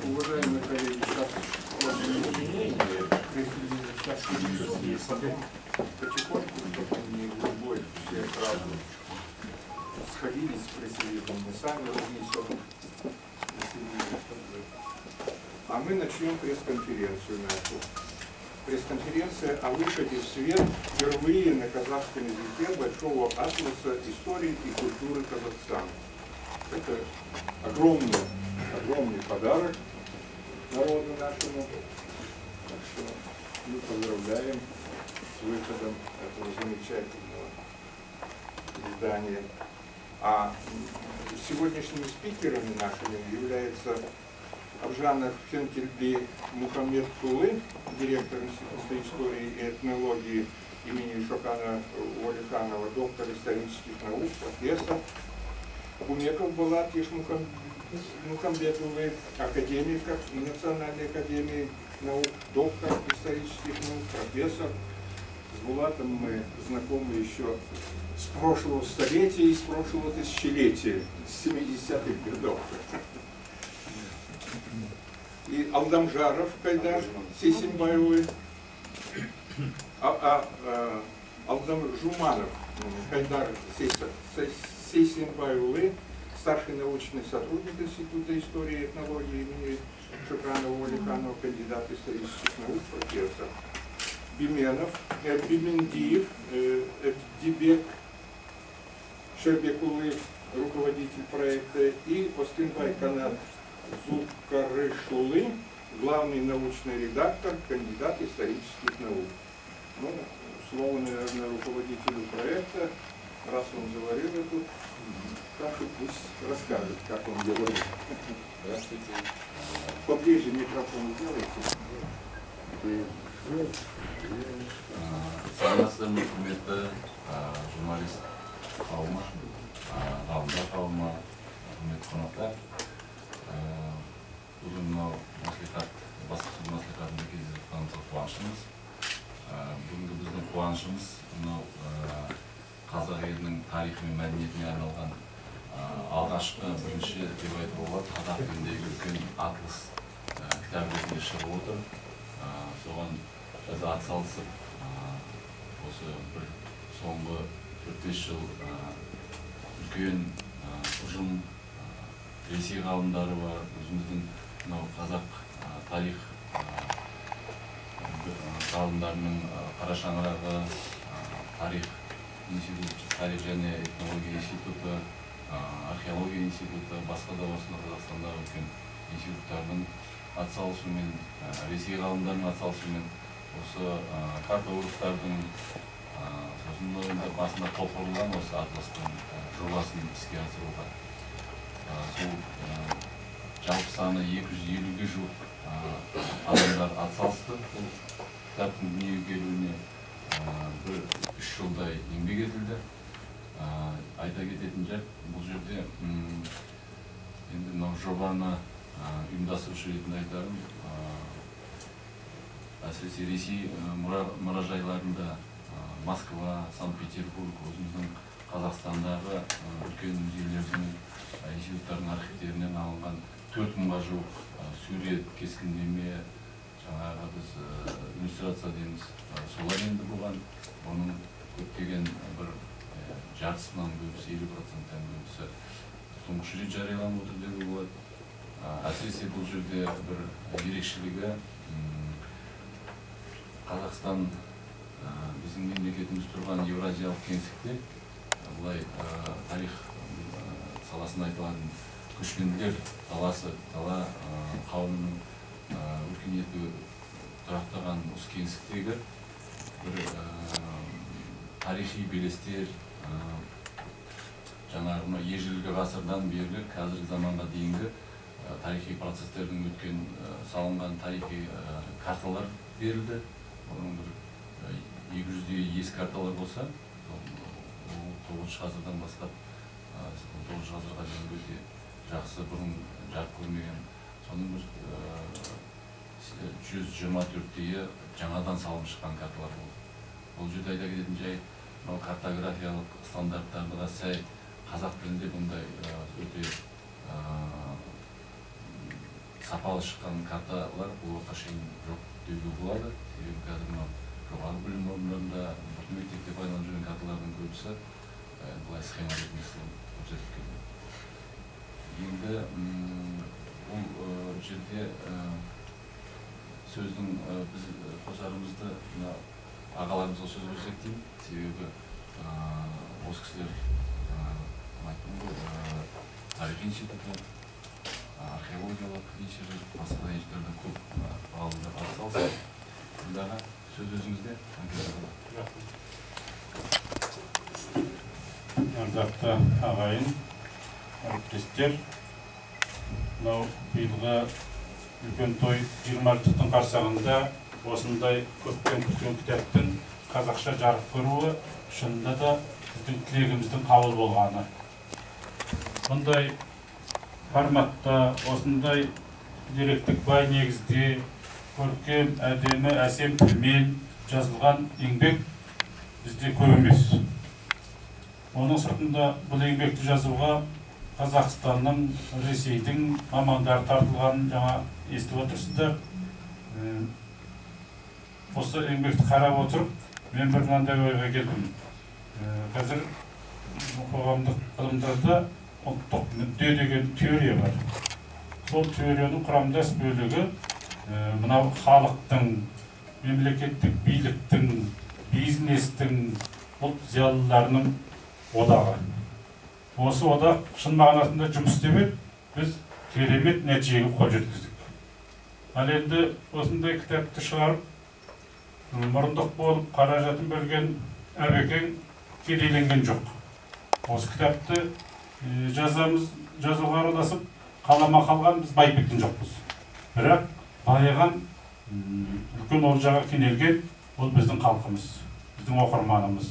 Уважаемые коллеги, потихоньку, чтобы не любой, все сразу сходились с пресс-релизом, мы сами разнесем. А мы начнем пресс-конференцию нашу. Пресс-конференция о выходе в свет впервые на казахском языке большого атласа истории и культуры Казахстана. Это огромный подарок народу нашему. Так что мы поздравляем с выходом этого замечательного издания. А сегодняшними спикерами нашими являются Абжанов Хенкельби Мухаммед Тулы, директор Института истории и этнологии имени Шокана Уалиханова, доктор исторических наук, профессор. Умеков Булат Мухамбетулы, академик Национальной академии наук, доктор исторических наук, профессор. С Булатом мы знакомы еще с прошлого столетия и с прошлого тысячелетия, с 70-х годов. И Алдамжаров Кайдар Сейсимбаевы, Алдамжуманов Кайдар Сейсимбаевы, старший научный сотрудник Института истории и этнологии имени Шукранова Уалиханова, кандидат исторических наук, профессор. Бименов, Бимендиев, Дибек Шербекулы, руководитель проекта, и Остынбай Канат Зукарышулы, главный научный редактор, кандидат исторических наук. Ну, слово, наверное, руководителю проекта, раз он заварил эту кашу, пусть расскажет, как он делает. Здравствуйте. Поближе микрофон сделайте. Саламатсыздар ма, құрметті журналист қауымы, ғалымдар қауымы, құрметті қонақтар. Бүгін мынау басқосу мәслихатында кездесіп жатқанымызға қуанышымыз. Бүгінгі біздің қуанышымыз мынау қазақ елінің тарихы мен мәдениетіне арналған алғашқы бірінші деп айтуға болады, қазақ тіліндегі үлкен атлас кітап ретінде шығып отыр. Соған біз атсалысып, осы бір соңғы 4-5 жыл үлкен ұжым, ресей ғалымдары бар, өзіміздің мынау қазақ тарих ғалымдарының Қара шаңырағы, тарих және этнология институты, археология институты, басқа да осында Қазақстандағы үлкен институттардың атсалысуымен, ресей ғалымдарының атсалысуымен, осы картографтардың сосын басында толтырылған осы атластың жобасын іске асыруға. Сол жалпы саны 250-ге жуық адамдар атсалысты. Бұл кітаптың дүниеге келуіне бір 3 жылдай еңбек етілді. айта кететін жайт, бұл жерде енді мынау жобаны ұйымдастырушы ретінде айтарым, әсіресе Ресей мұражайларында Москва, Санкт-Петербург, өзіміздің Қазақстандағы үлкен музейлердің, институттардың архивтерінен алынған 4000-ға жуық сурет, кескіндеме, жаңағы біз иллюстрация дейміз, солар енді болған. Оның көптеген бір жартысынан көбісі, 50%-тан көбісі тұңғыш рет жарияланып отыр деуге болады. Әсіресе бұл жерде бір ерекшелігі Қазақстан біздің мемлекетіміз тұрған Евразиялық кеңістікте бұлай тарих саласында айтылатын көшпенділер таласы, дала қауымының өркениеті тұрақтаған осы кеңістіктегі бір тарихи белестер, жаңағы ежелгі ғасырдан бері қазіргі заманға дейінгі тарихи процестердің өткен салынған тарихи карталар берілді. Оның бір 200-дей ескі карталар болса, 9-шы ғасырдан бастап 9-шы ғасырға дейін өте жақсы, бұрын жарық көрмеген, соның бір 124-тейі жаңадан салынып шыққан карталар болды. Бұл жерде айта кететін жай, картографиялық стандарттарға сай қазақ тілінде бұндай өте сапалы шыққан карталар бұл уақытқа шейін жоқ деуге болады. Себебі қазір жоғары білім орындарында мектепте пайдаланып жүрген карталардың көбісі былай схема ретінде көрсетіп келді. Енді бұл жерде сөздің біз қосарымызды ағаларымызға сөз берсек деймін. Себебі осы кісілер айттым ғой, тарих институты, археологиялық институт, басқа да институттардан көп ғалымдар атсалысты. Бұндағы сөз өзіңізде. Ардақты ағайын, әріптестер, мынау биылғы үлкен той 20-жылдықтың қарсаңында осындай көптен күткен кітаптың қазақша жарық көруі шынында да біздің тілегіміздің қабыл болғаны. Бұндай форматта, осындай деректік бай негізде, көркем, әдемі, әсем тілмен жазылған еңбек бізде көп емес. Оның сыртында бұл еңбекті жазуға Қазақстанның, Ресейдің мамандары тартылған, жаңа естіп отырсыздар. Осы еңбекті қарап отырып, мен бір мынандай ойға келдім. Қазір қоғамдық ғылымдарда ұлттық мүдде деген теория бар. Сол теорияның құрамдас бөлігі мынау халықтың, мемлекеттік биліктің, бизнестің, ұлт зиялыларының одағы. Осы одақ шын мағынасында жұмыс істемек, біз керемет нәтижеге қол жеткіздік. Ал енді осындай кітапты шығарып, мұрындық болып қаражатын бөлген әбекең кедейленген жоқ. Осы кітапты жазуға араласып, қалама қалған біз байып кеткен жоқпыз. Бірақ байыған үлкен олжаға кенелген ол біздің халқымыз, біздің оқырманымыз.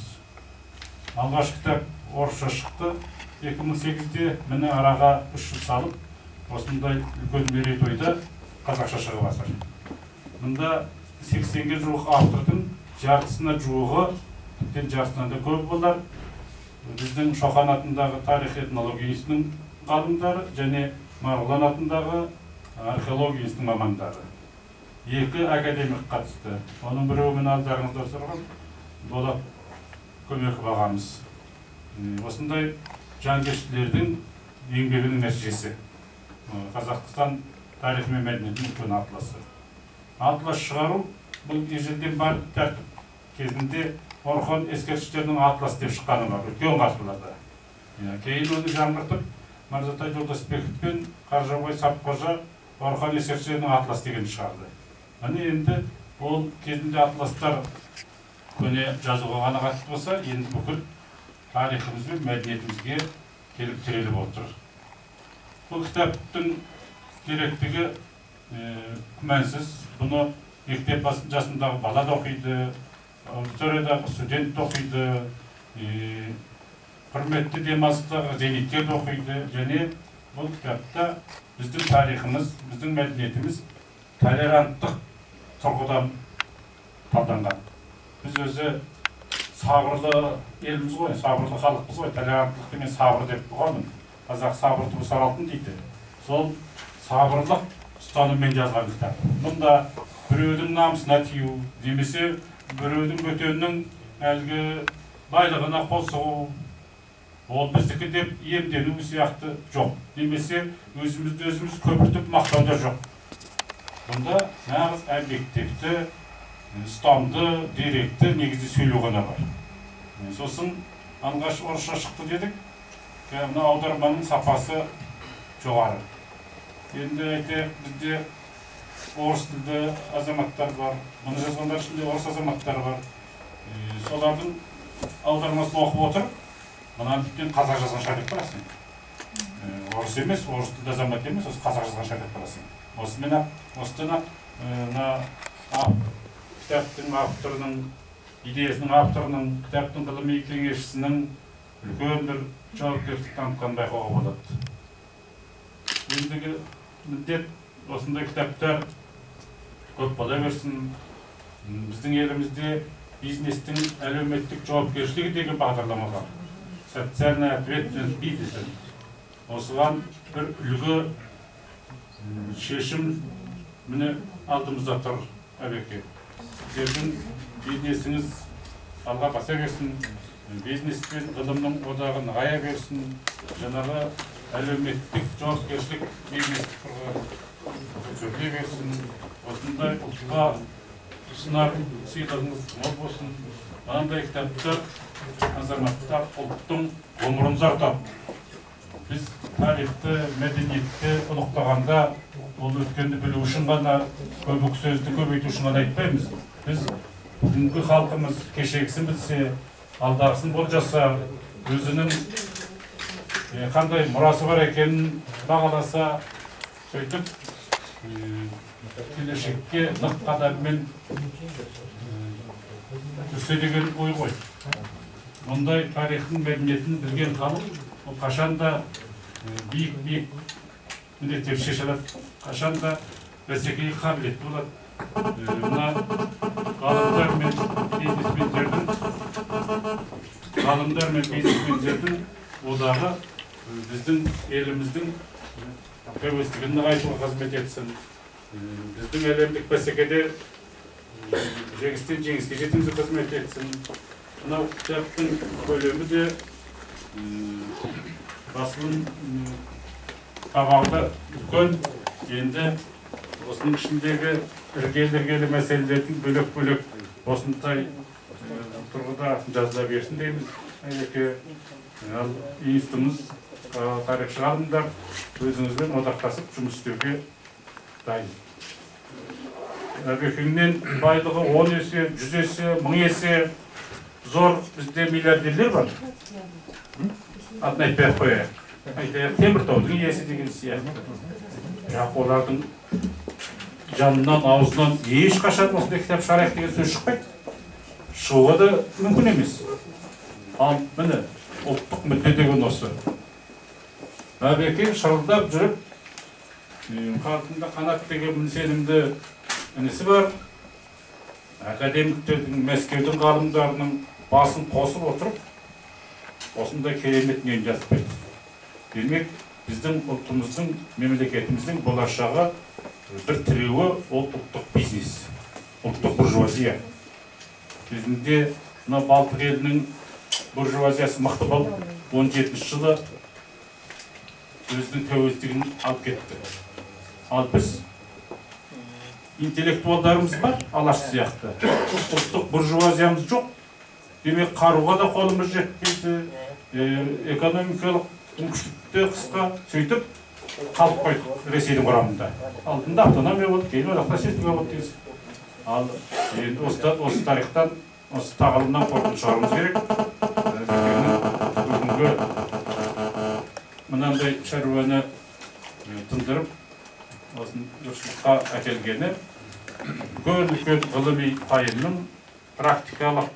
Алғаш кітап орысша шықты. 2008-де міне араға 3 жыл салып, осындай үлкен мерейтойда қазақша шығып жатыр. Мұнда 80-ге жуық автордың жартысына жуығы, тіптен жартысынан да көп болар, біздің Шоқан атындағы тарих этнология институтының ғалымдары және Марғұлан атындағы археология институтының мамандары. 2 академик қатысты. Оның біреуі мына алдарыңызда тұрған Болат Көмеков ағамыз. Осындай жанкештілердің еңбегінің нәтижесі. Қазақстан тарихы мен мәдениетінің үлкен атласы. Атлас шығару бұл ежелден бар тәртіп. Кезінде Орхон ескерткіштерінің атлас деп шыққаны бар, үлкен ғасырларда. Кейін оны жаңғыртып, Мырзатай Жолдасбеков пен Қаржабай Сапқожа Орхон ескерткіштерінің атлас деген шығарды. Міне енді ол кезінде атластар көне жазуға ғана қатысты болса, енді бүкіл тарихымыз бен мәдениетімізге келіп тіреліп отыр. Бұл кітаптың керектігі күмәнсіз. Бұны мектеп жасындағы бала да оқиды, аудиториядағы студент та оқиды. құрметті демалыстағы зейнеткер оқиды, және бұл кітапта біздің тарихымыз, біздің мәдениетіміз толеранттық тұрғыдан талданған. Біз өзі сабырлы елміз ғой, сабырлы халықпыз ғой, толеранттылық деген сабыр деп бұғамын. Қазақ сабыр туысар алтын дейді. Сол сабырлық ұстаныммен жазған кітап. Мұнда біреудің намысына тию, немесе біреудің бөтеннің әлгі байлығына қосу, ол біздікі деп иемдену сияқты жоқ. Немесе өзімізді өзіміз көпіртіп мақтауда жоқ. Бұнда нағыз объективті, ұстамды, деректі негізде сөйлеу ғана бар. Сосын алғаш орысша шықты дедік, мына аударманың сапасы жоғары. Енді айтайық, бізде орыс тілді азаматтар бар, мұны жазғандар ішінде орыс азаматтар бар. Солардың аудармасын оқып отырып, мұнан тіптен қазақ жазған шығар деп барасың. Орыс емес, орыс тілді азамат емес, осы қазақ жазған шығар деп барасың. Осыдан кітаптың авторының, идеясының авторының, кітаптың ғылыми кеңесшісінің үлкен бір жауапкершілік танытқанын байқауға болады. Ендігі міндет осындай кітаптар көп бола берсін. Біздің елімізде бизнестің әлеуметтік жауапкершілігі деген бағдарлама бар. Социальная ответственность бизнеса. Осыған бір үлгі шешім міне алдымызда тұр, әбеке. Сіздердің бизнесіңіз алға баса берсін, бизнес пен ғылымның одағы нығая берсін, жаңағы әлеуметтік жауапкершілік бизнестік көтеріле берсін. Осындай ұлтқа ұсынар сыйлығыңыз мол болсын. Мынандай кітаптар азаматтар ұлттың ғұмырын ұзартады. Біз тарихты, мәдениетті ұлықтағанда ол өткенді білу үшін ғана, көбік сөзді көбейту үшін ғана айтпаймыз. Біз бүгінгі халқымыз кешегісін білсе, алдағысын болжаса, өзінің қандай мұрасы бар екенін бағаласа, сөйтіп келешекке нық қадаммен жүрсе деген ой ғой. Мұндай тарихтың мәдениетін білген халық, ол қашанда биік міндеттер шеше алады, қашанда бәсекеге қабілетті болады. Мына ғалымдар мен бизнесмендердің одағы біздің еліміздің тәуелсіздігін нығайтуға қызмет етсін. Біздің әлемдік бәсекеде жеңістен жеңіске жетуімізге қызмет етсін. Мынау кітаптың көлемі де басылым табағында үлкен. Енді осының ішіндегі іргелі мәселелердің бөлек-бөлек осындай тұрғыда жазыла берсін дейміз. Әйеке, институтымыз тарихшы ғалымдар өзіңізбен одақтасып жұмыс істеуге дайын. Әбекеңнен байлығы 10 есе, 100 есе, 1000 есе зор бізде миллиардерлер бар. Атын айтпай қояйық. Айтайық, Теміртаудың иесі деген сияқты. Бірақ олардың жанынан, аузынан ешқашан осындай кітап шығарайық деген сөз шықпайды. Шығуға да мүмкін емес. Ал міне, ұлттық мүдде деген осы. Әбекең шырылдап жүріп, қартында Қанат деген сенімді інісі бар. Академиктердің, Мәскеудің ғалымдарының басын қосып отырып, осындай керемет нені жазып берді. Демек, біздің ұлтымыздың, мемлекетіміздің болашағы бір тіреуі ол ұлттық бизнес, ұлттық буржуазия. Кезінде Балтық елінің буржуазиясы мықты болып, 17 жылы өзінің тәуелсіздігін алып кетті. Ал біз интеллектуалдарымыз бар, Алаш сияқты. Ұлттық буржуазиямыз жоқ. Демек, қаруға да қолымыз жетпейді, экономикалық мүмкіншілікте қысқа сөйтіп қалып қойды Ресейдің құрамында. Алдында автономия болды, кейін одақта септігі болды дейсіз. Ал енді осы тарихтан, осы тағылымнан қорытынды шығаруымыз керек. Бүгінгі мынандай шаруаны тындырып, осын жұртшылыққа әкелгені үлкен ғылыми пайымның, практикалық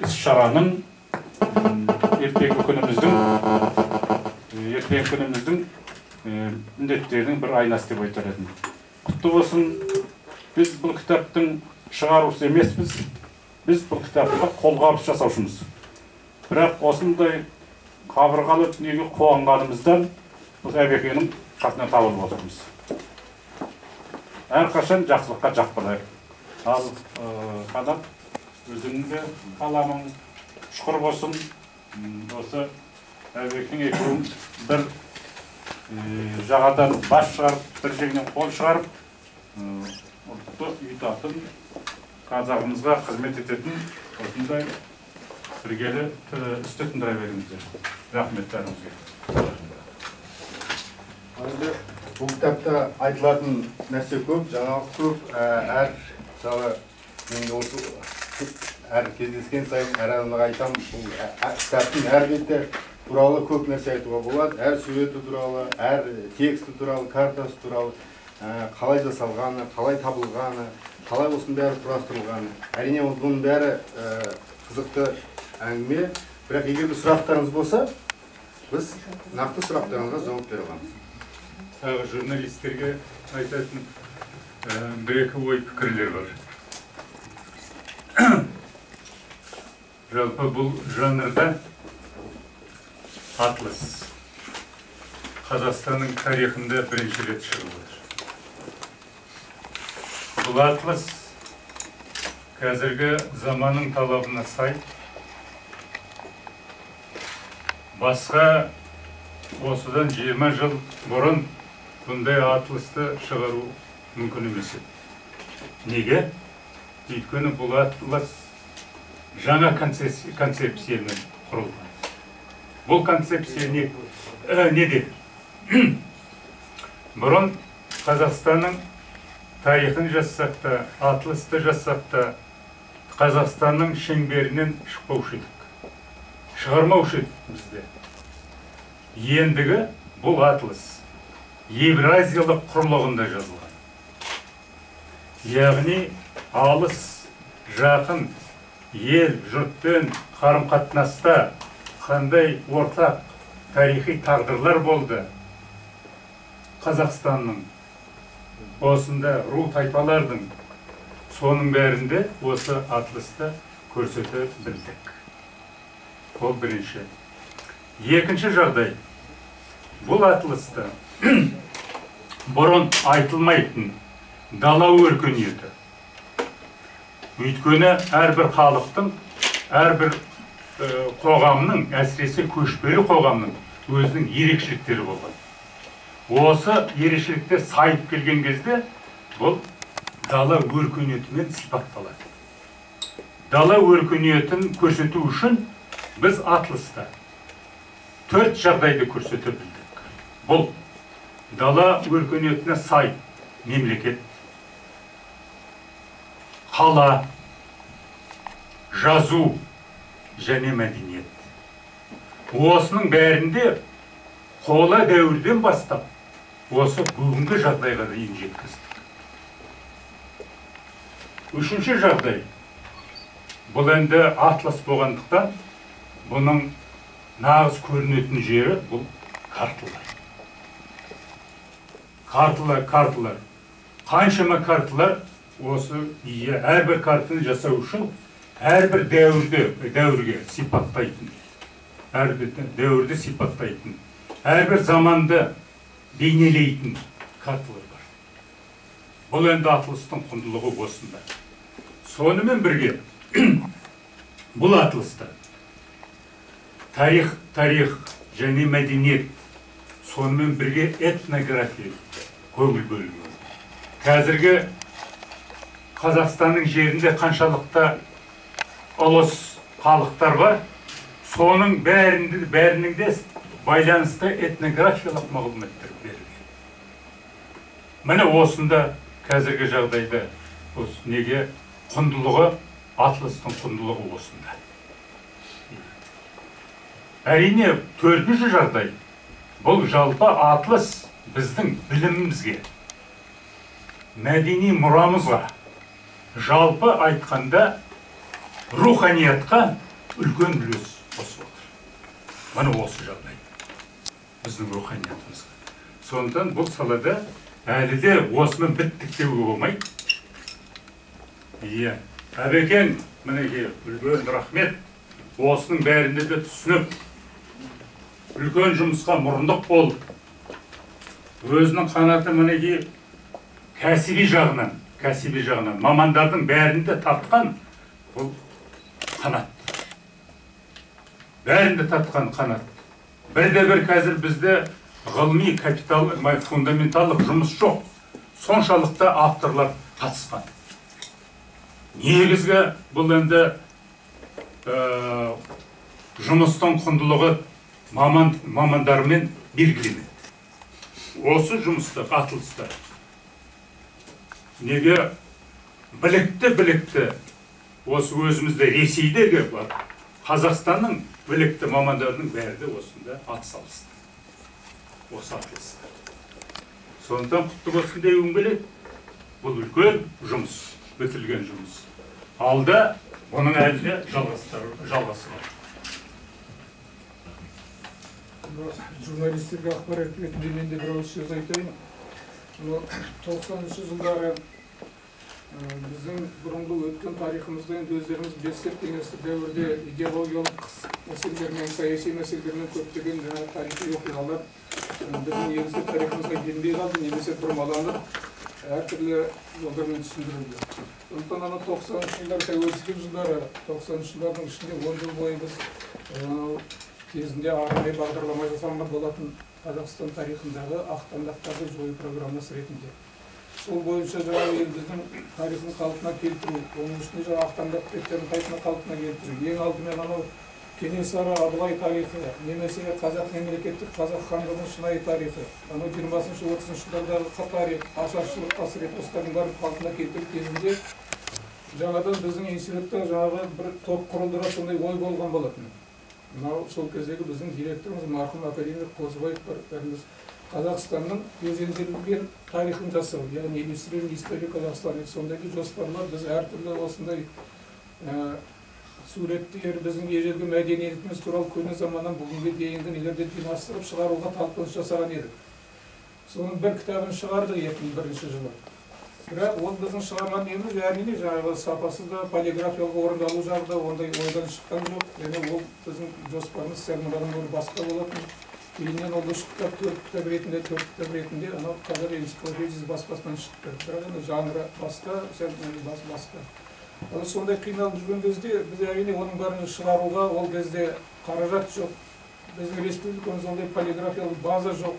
іс-шараның ертеңгі күніміздің кеңескен күніміздің міндеттерінің бір айнасы деп айтар едім. Құтты болсын. Біз бұл кітаптың шығарушы емеспіз. Біз бұл кітапқа қолғабыс жасаушымыз. Бірақ осындай қабырғалы дүниеге қуанғанымыздан біз Әбекеңнің қасынан табылып отырмыз. Әрқашан жақсылыққа жақпалайық. Ал Қанат, өзіңнің де қаламың шүкір болсын. Осы Әбекең екеуің бір жағадан бас шығарып, бір жеңнен қол шығарып, ұлтты ұйытатын, қазағымызға қызмет ететін осындай біргелі істі тындыра беріңіздер. Рахмет бәріңізге. Бұл кітапта айтылатын нәрсе көп, жаңалық көп. Әр мысалы мен осы әр кездескен сайын әр адамға айтам, бұл кітаптың әр беті туралы көп нәрсе айтуға болады. Әр суреті туралы, әр тексті туралы, картасы туралы, қалай жасалғаны, қалай табылғаны, қалай осының бәрі құрастырылғаны. Әрине бұның бәрі қызықты әңгіме. Бірақ егер де сұрақтарыңыз болса, біз нақты сұрақтарыңызға жауап бере аламыз. Тағы журналистерге айтатын бір-екі ой пікірлер бар. Жалпы бұл жанрда атлас Қазақстанның тарихында бірінші рет шығып отыр. Бұл атлас қазіргі заманның талабына сай, басқа осыдан 20 жыл бұрын бұндай атласты шығару мүмкін емес. Неге? Өйткені бұл атлас жаңа концепциямен құрылған. Бұл концепция неде? Бұрын Қазақстанның тарихын жазсақ та, атласты жазсақ та, Қазақстанның шеңберінен шықпаушы едік. Шығармаушы едік бізде. Ендігі бұл атлас Евразиялық құрлығында жазылған. Яғни алыс, жақын, ел, жұртпен қарым-қатынаста қандай ортақ тарихи тағдырлар болды. Қазақстанның осында ру тайпалардың соның бәрінде осы атласты көрсете білдік. Ол бірінші. Екінші жағдай, бұл атласты бұрын айтылмайтын дала өркениеті. Өйткені әрбір халықтың, әрбір қоғамның, әсіресе көшпелі қоғамның өзінің ерекшеліктері болған. Осы ерекшеліктер сайып келген кезде бұл дала өркениетімен сипатталады. Дала өркениетін көрсету үшін біз атласта 4 жағдайды көрсете білдік. Бұл дала өркениетіне сай мемлекет, қала, жазу және мәдениет. Осының бәрінде қола дәуірден бастап, осы бүгінгі жағдайға дейін жеткіздік. Үшінші жағдай, бұл енді атлас болғандықтан, бұның нағыз көрінетін жері бұл карталар. Карталар. Қаншама карталар осы әрбір картаны жасау үшін әрбір дәуірге сипаттайтын, әрбір заманды бейнелейтін карталар бар. Бұл енді атластың құндылығы осында. Сонымен бірге бұл атласта тарих және мәдениет, сонымен бірге этнография көңіл бөлінген. Қазіргі Қазақстанның жерінде қаншалықта ұлыс халықтар бар, соның бәрінің де байланысты этнографиялық мағлұматтар берілген. Міне осында қазіргі жағдайда неге құндылығы, атластың құндылығы осында. Әрине, 4-ші жағдай, бұл жалпы атлас біздің білімімізге, мәдени мұрамызға, жалпы айтқанда руханиятқа үлкен үлес қосып отыр. Міне осы жағдай. біздің руханиятымызға. Сондықтан бұл салада әлі де осымен біттік деуге болмайды. Иә, әбекең мінекей үлкен рахмет, осының бәрінде де түсініп, үлкен жұмысқа мұрындық болып, өзінің қанаты мінекей кәсіби жағынан, мамандардың бәрінде тартқан бұл қанат. Бәрінде тартқан қанат. Бірде-бір қазір бізде ғылыми капитал, фундаменталдық жұмыс жоқ. Соншалықты авторлар қатысқан. Негізгі бұл енді жұмыстың құндылығы мамандармен белгіленеді. Осы жұмысты, атылысты. Неге білікті, осы өзімізде Ресейдегі бар, Қазақстанның білікті мамандарының бәрі де осында атсалысты. Осы атылысты. Сондықтан құтты болсын деуім келеді. Бұл үлкен жұмыс, бітілген жұмыс. Алда оның әлі де жалғасы бар. Журналистерге ақпарат ретінде мен де бір ауыз сөз айтайын. 90-шы жылдары біздің бұрынғы өткен тарихымызда енді өздеріңіз білесіздер, кеңестік дәуірде идеологиялық мәселелермен, саяси мәселелермен көптеген тарихи оқиғалар біздің негізгі тарихымызға енбей қалды, немесе бұрмаланып, әртүрлі жолдармен түсіндірілді. Сондықтан 90-шы жылдар, тәуелсіздік жылдары, 90-шы жылдардың ішінде 10 жыл бойы біз кезінде арнайы бағдарлама жасалған болатын Қазақстан тарихындағы ақтаңдақтарды жою программасы ретінде. Сол бойынша жаңағы еліміздің тарихын қалпына келтіру, оның ішінде ақтаңдақ беттерін қайтадан қалпына келтіру. Ең алдымен анау Кенесары Абылай тарихы, немесе қазақ мемлекеттік қазақ хандығының шынайы тарихы, анау 20-30 жылдардағы тарих, ашаршылық қасірет осылардың бәрін қалпына келтіру кезінде жаңадан біздің институтта жаңағы бір топ құрылдыра сондай ой болған болатын. Мынау сол кездегі біздің директорымыз марқұм академик Қозыбаев бәріміз Қазақстанның безендірілген тарихын жасау, яғни иллюстрированная история Казахстана. Сондай жоспарлар біз әртүрлі осындай суреттер, біздің ежелгі мәдениетіміз туралы көне заманнан бүгінге дейінгі нелерді жинастырып шығаруға талпыныс жасаған едік. Соның бір кітабын шығардық 2001 жылы. Бірақ ол біздің шығарған неміз әрине жаңағы сапасы да полиграфиялық орындалу жағы да ондай ойдан шыққан жоқ. Және ол біздің жоспарымыз сәл мұндан гөрі басқа болатын. Кейіннен ол 3 кітап, 4 кітап ретінде анау қазір энциклопедиясы баспасынан шықты. Бірақ енді жанры басқа, басқа. Сондай қиналып жүрген кезде біз әрине оның бәрін шығаруға ол кезде қаражат жоқ. Біздің республикамыз ондай полиграфиялық база жоқ.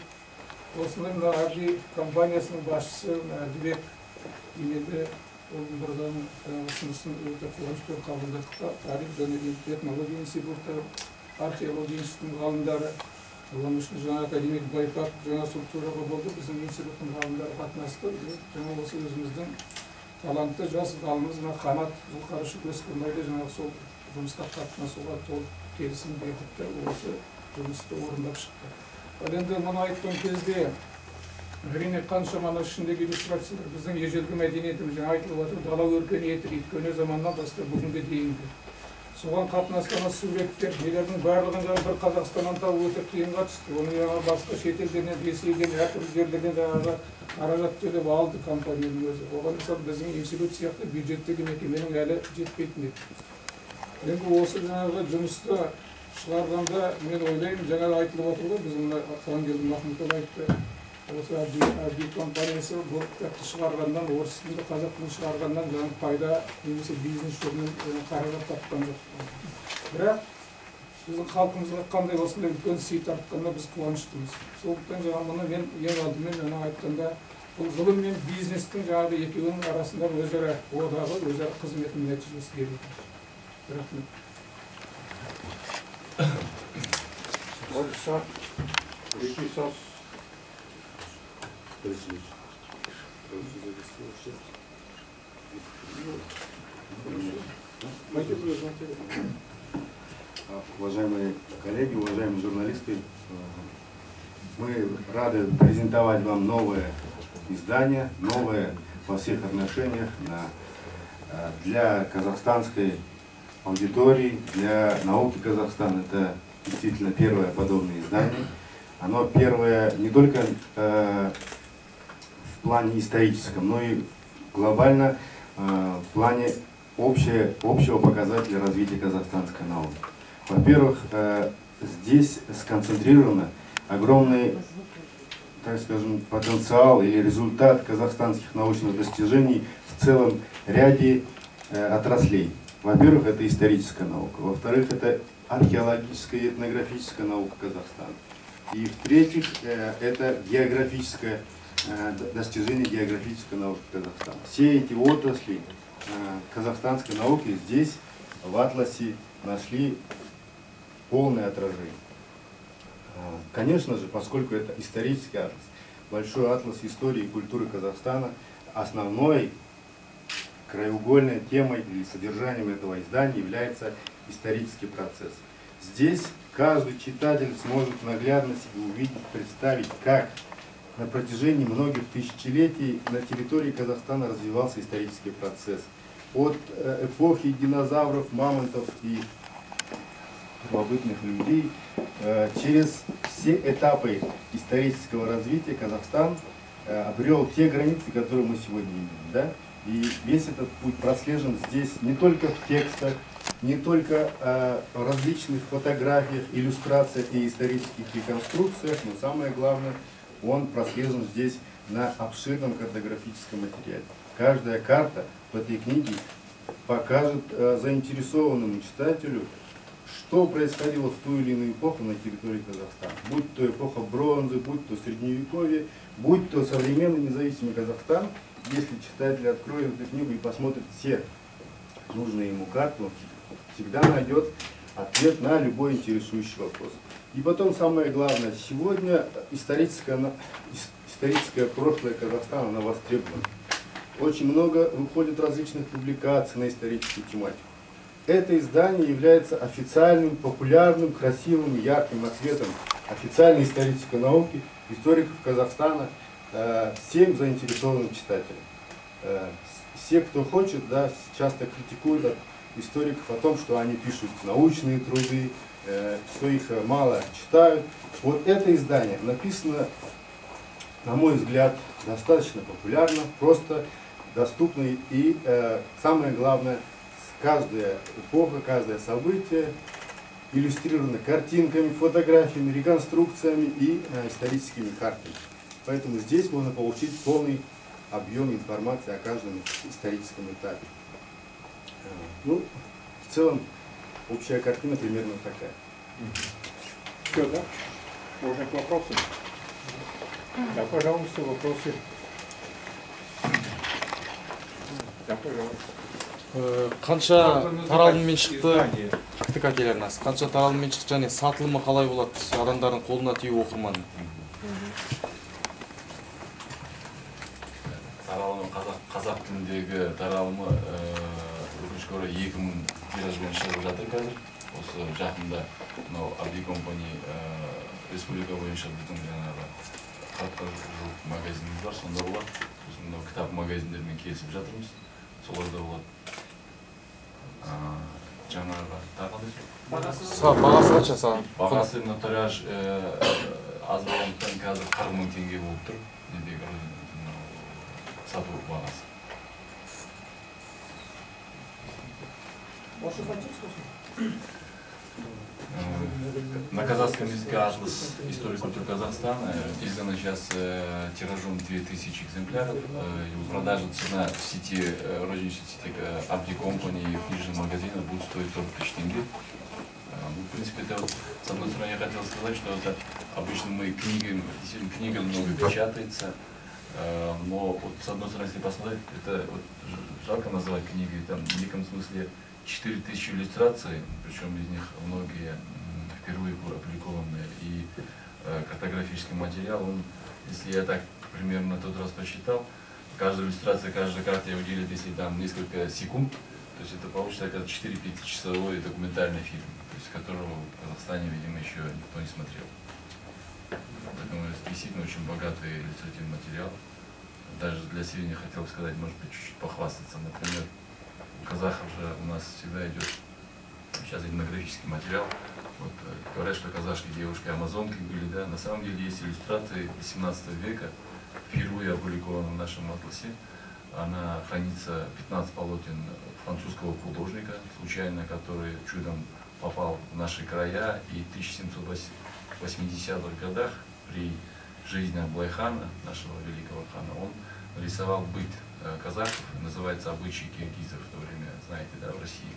Осындай мына Арди компаниясының басшысы Әдібек Имелді ол мырзаның ұсынысын өте қуанышпен қабылдадық. Тарих және этнология институты, археология институтының ғалымдары, оның үшін жаңа академик Байпақ жаңа сол төраға болды. Біздің институттың ғалымдары қатынасты. Біз жаңа осы өзіміздің талантты жас ғалымыз Қанат Зұлқарышев Өскенбайды жаңа сол жұмысқа қатынасуға толық келісім бердік те осы жұмысты орындап шықты. Ал енді мұны айтқан кезде әрине қаншама ішіндегі иллюстрациялар біздің ежелгі мәдениетіміз айтылып жатыр, дала өркениеті дейді, көне заманнан бастап бүгінге дейінгі. Соған қатынасқан суреттер, нелердің барлығын бір Қазақстаннан тауып өте қиынға түсті. Оны басқа шетелден, Ресейден, әртүрлі жерлерден жаңағы қаражат төлеп алды компанияның өзі. Оған мысалы біздің институт сияқты бюджеттегі мекеменің әлі жетпейтін еді. Енді осы жаңағы жұмысты шығарғанда мен ойлаймын, жаңа айтылып отыр ғой, біз мына Қуангелді Махмұтов айтты. Осы Арди компаниясы бұл кітапты шығарғаннан, орыс тілінде қазақ тілін шығарғаннан жаңағы пайда немесе бизнес жолымен қаражат тапқан жоқ. Бірақ біздің халқымызға қандай осындай үлкен сый тартқанына біз қуаныштымыз. Сондықтан жаңағы мұны мен ең алдымен жаңа айтқанда бұл ғылым мен бизнестің жаңағы екеуінің арасындағы өзара одағы, өзара қызметінің нәтижесі деді. Рахмет. Уважаемые коллеги, уважаемые журналисты, мы рады презентовать вам новое издание, новое во всех отношениях для казахстанской аудитории, для науки Казахстана. Это действительно первое подобное издание. оно первое не только в плане историческом, но и глобально в плане общего показателя развития казахстанской науки. Во-первых, здесь сконцентрировано огромный, так скажем, потенциал или результат казахстанских научных достижений в целом ряде отраслей. Во-первых, это историческая наука. Во-вторых, это археологическая и этнографическая наука Казахстана. И в-третьих, это географическое достижение географической науки Казахстана. Все эти отрасли казахстанской науки здесь, в атласе, нашли полное отражение. Конечно же, поскольку это исторический атлас, большой атлас истории и культуры Казахстана, основной краеугольной темой или содержанием этого издания является исторический процесс. Здесь каждый читатель сможет наглядно себе увидеть, представить, как на протяжении многих тысячелетий на территории Казахстана развивался исторический процесс. От эпохи динозавров, мамонтов и первобытных людей через все этапы исторического развития Казахстан обрел те границы, которые мы сегодня имеем. Да? И весь этот путь прослежен здесь не только в текстах, не только в различных фотографиях, иллюстрациях и исторических реконструкциях, но самое главное, он прослежен здесь на обширном картографическом материале. Каждая карта в этой книге покажет заинтересованному читателю, что происходило в ту или иную эпоху на территории Казахстана. Будь то эпоха бронзы, будь то средневековье, будь то современный независимый Казахстан. Если читатель откроет эту книгу и посмотрит все нужные ему карты, он всегда найдет ответ на любой интересующий вопрос. И потом самое главное, сегодня историческое прошлое Казахстана, оно востребовано. Очень много выходит различных публикаций на историческую тематику. Это издание является официальным, популярным, красивым, ярким ответом официальной исторической науки, историков Казахстана, всем заинтересованным читателям. Все, кто хочет, да, часто критикуют историков о том, что они пишут научные труды, что их мало читают. Вот это издание написано, на мой взгляд, достаточно популярно, просто доступно и, самое главное, каждая эпоха, каждое событие иллюстрировано картинками, фотографиями, реконструкциями и историческими картами. Поэтому здесь можно получить полный объем информации о каждом историческом этапе. Ну, в целом, общая картина примерно такая. Все, да? Можно к вопросам? Да, пожалуйста, вопросы. Да, пожалуйста. Қанша таралыммен шықты, тік әкелеріңіз, қанша таралыммен шықты және сатылымы қалай болады адамдардың қолына тию оқырман? Таралымы қазақ тіліндегі таралымы өкінішке орай 2000 тиражбен шығып жатыр қазір. Осы жақында мынау Абди компани республика бойынша біздің жаңағы 40-қа жуық магазиніміз бар, сонда болады. Сосын мынау кітап магазиндермен келісіп жатырмыз. Соларда болады. Жаңағы Бағасы қанша саған? бағасы мына тираж аз болғандықтан қазір 40 мың теңге болып тұр. Недегі сату бағасы. На казахском языке атлас истории культуры Казахстана издано сейчас тиражом 2000 экземпляров. Его продажа цена в сети, розничной сети Абди Компани и в книжном магазине будет стоить 40 тысяч тенге. Ну, в принципе, это вот, с одной стороны, я хотел сказать, что это обычно мы действительно книга много печатается, но вот, с одной стороны, если посмотреть, это вот, жалко называть книгой, там в неком смысле 4000 иллюстраций, причем из них многие впервые опубликованные, и картографический материал, он, если я так примерно тот раз посчитал, каждая иллюстрация, каждая карта я уделит, если там несколько секунд, то есть это получится как 4-5-часовой документальный фильм, то есть которого в Казахстане, видимо, еще никто не смотрел. Поэтому действительно очень богатый иллюстративный материал. Даже для сведения хотел сказать, может быть, чуть-чуть похвастаться. Например, у казахов же у нас всегда идет сейчас этнографический материал, Вот, говорят, что казахские девушки амазонки были, да, на самом деле есть иллюстрации 18 века, впервые опубликованы в нашем атласе. Она хранится 15 полотен французского художника, случайно, который чудом попал в наши края, и в 1780-х годах при жизни Аблайхана, нашего великого хана, он рисовал быт казахов, называется обычаи киргизов в то время, знаете, да, в России.